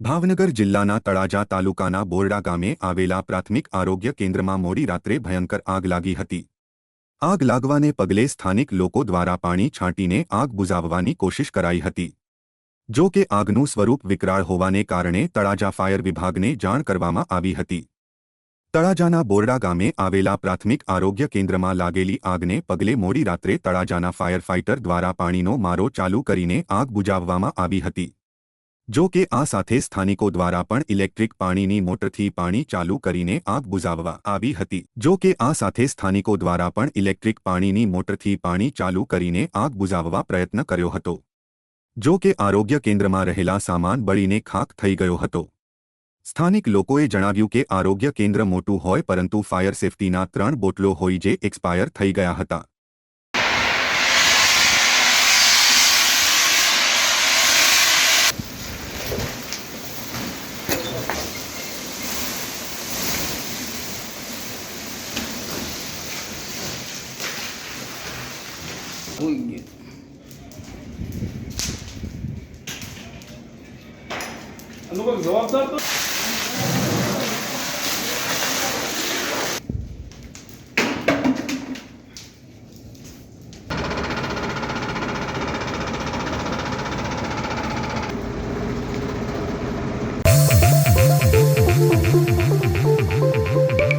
ભાવનગર જિલ્લાના તળાજા તાલુકાના બોરડા ગામે આવેલા પ્રાથમિક આરોગ્ય કેન્દ્રમાં મોડી રાત્રે ભયંકર આગ લાગી હતી। આગ લાગવાને પગલે સ્થાનિક લોકો દ્વારા પાણી છાંટીને આગ બુઝાવવાની કોશિશ કરાઈ હતી। જો કે આગનું સ્વરૂપ વિકરાળ હોવાને કારણે તળાજા ફાયર વિભાગને જાણ કરવામાં આવી હતી। તળાજાના બોરડા ગામે આવેલા પ્રાથમિક આરોગ્ય કેન્દ્રમાં લાગેલી આગને પગલે મોડી રાત્રે તળાજાના ફાયર ફાઇટર દ્વારા પાણીનો મારો ચાલુ કરીને આગ બુઝાવવામાં આવી હતી। જો કે આ સાથે સ્થાનિકો દ્વારા પણ ઇલેક્ટ્રિક પાણીની મોટરથી પાણી ચાલુ કરીને આગ બુઝાવવા આવી હતી। જો કે આ સાથે સ્થાનિકો દ્વારા પણ ઇલેક્ટ્રિક પાણીની મોટરથી પાણી ચાલુ કરીને આગ બુઝાવવા પ્રયત્ન કર્યો હતો। જો કે આરોગ્ય કેન્દ્રમાં રહેલા સામાન બળીને ખાખ થઈ ગયો હતો। સ્થાનિક લોકોએ જણાવ્યું કે આરોગ્ય કેન્દ્ર મોટું હોય પરંતુ ફાયર સેફટીના 3 બોટલો હોય જે એક્સપાયર થઈ ગયા હતા। હોઈ ગયું જવાબદાર તો